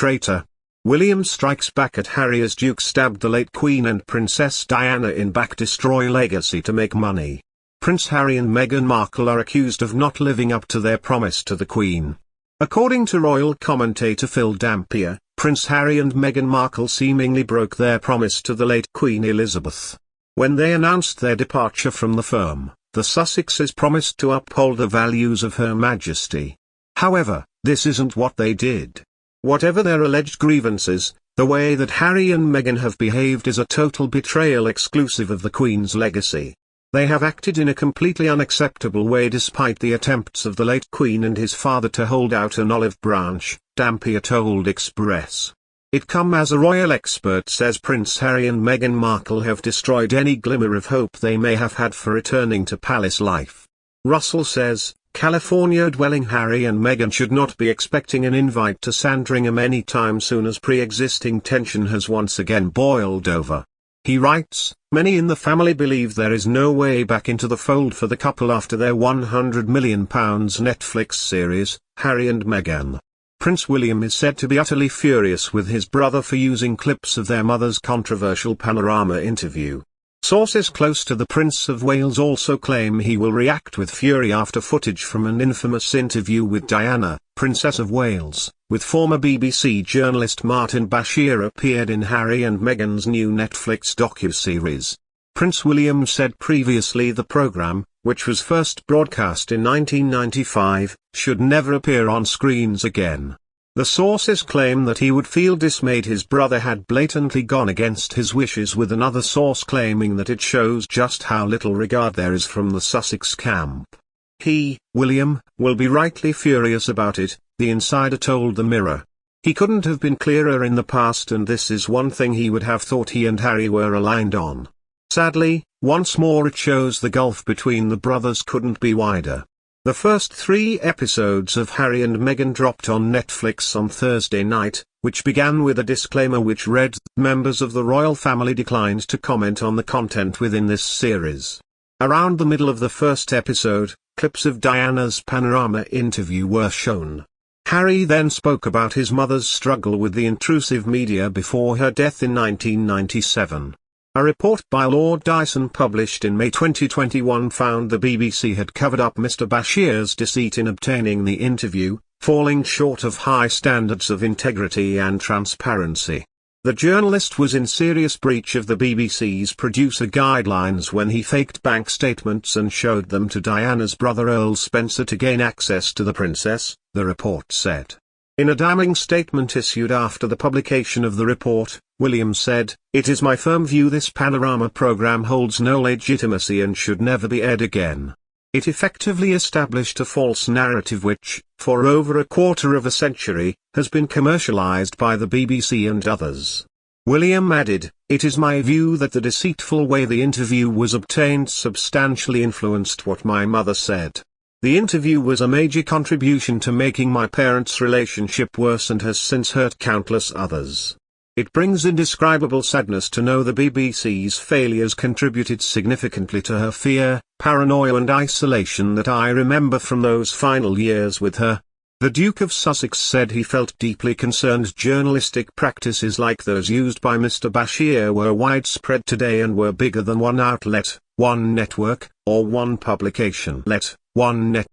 traitor. William strikes back at Harry as Duke stabbed the late Queen and Princess Diana in back. Destroy legacy to make money. Prince Harry and Meghan Markle are accused of not living up to their promise to the Queen. According to royal commentator Phil Dampier, Prince Harry and Meghan Markle seemingly broke their promise to the late Queen Elizabeth. When they announced their departure from the firm, the Sussexes promised to uphold the values of Her Majesty. However, this isn't what they did. Whatever their alleged grievances, the way that Harry and Meghan have behaved is a total betrayal exclusive of the Queen's legacy. They have acted in a completely unacceptable way despite the attempts of the late Queen and his father to hold out an olive branch, Dampier told Express. It come as a royal expert says Prince Harry and Meghan Markle have destroyed any glimmer of hope they may have had for returning to palace life. Russell says, California-dwelling Harry and Meghan should not be expecting an invite to Sandringham any time soon as pre-existing tension has once again boiled over. He writes, many in the family believe there is no way back into the fold for the couple after their £100 million Netflix series, Harry and Meghan. Prince William is said to be utterly furious with his brother for using clips of their mother's controversial Panorama interview. Sources close to the Prince of Wales also claim he will react with fury after footage from an infamous interview with Diana, Princess of Wales, with former BBC journalist Martin Bashir appeared in Harry and Meghan's new Netflix docuseries. Prince William said previously the programme, which was first broadcast in 1995, should never appear on screens again. The sources claim that he would feel dismayed his brother had blatantly gone against his wishes, with another source claiming that it shows just how little regard there is from the Sussex camp. He, William, will be rightly furious about it, the insider told the Mirror. He couldn't have been clearer in the past, and this is one thing he would have thought he and Harry were aligned on. Sadly, once more it shows the gulf between the brothers couldn't be wider. The first 3 episodes of Harry and Meghan dropped on Netflix on Thursday night, which began with a disclaimer which read, members of the royal family declined to comment on the content within this series. Around the middle of the first episode, clips of Diana's Panorama interview were shown. Harry then spoke about his mother's struggle with the intrusive media before her death in 1997. A report by Lord Dyson published in May 2021 found the BBC had covered up Mr. Bashir's deceit in obtaining the interview, falling short of high standards of integrity and transparency. The journalist was in serious breach of the BBC's producer guidelines when he faked bank statements and showed them to Diana's brother Earl Spencer to gain access to the princess, the report said. In a damning statement issued after the publication of the report, William said, "It is my firm view this Panorama program holds no legitimacy and should never be aired again. It effectively established a false narrative which, for over a quarter of a century, has been commercialized by the BBC and others." William added, "It is my view that the deceitful way the interview was obtained substantially influenced what my mother said. The interview was a major contribution to making my parents' relationship worse and has since hurt countless others. It brings indescribable sadness to know the BBC's failures contributed significantly to her fear, paranoia and isolation that I remember from those final years with her." The Duke of Sussex said he felt deeply concerned journalistic practices like those used by Mr. Bashir were widespread today and were bigger than one outlet, one network, or one publication. One net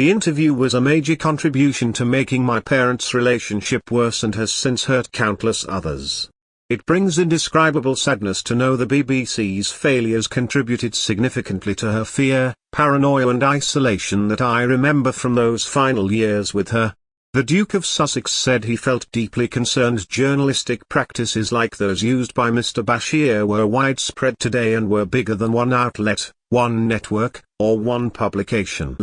The interview was a major contribution to making my parents' relationship worse and has since hurt countless others. It brings indescribable sadness to know the BBC's failures contributed significantly to her fear, paranoia and isolation that I remember from those final years with her. The Duke of Sussex said he felt deeply concerned journalistic practices like those used by Mr. Bashir were widespread today and were bigger than one outlet, one network, or one publication.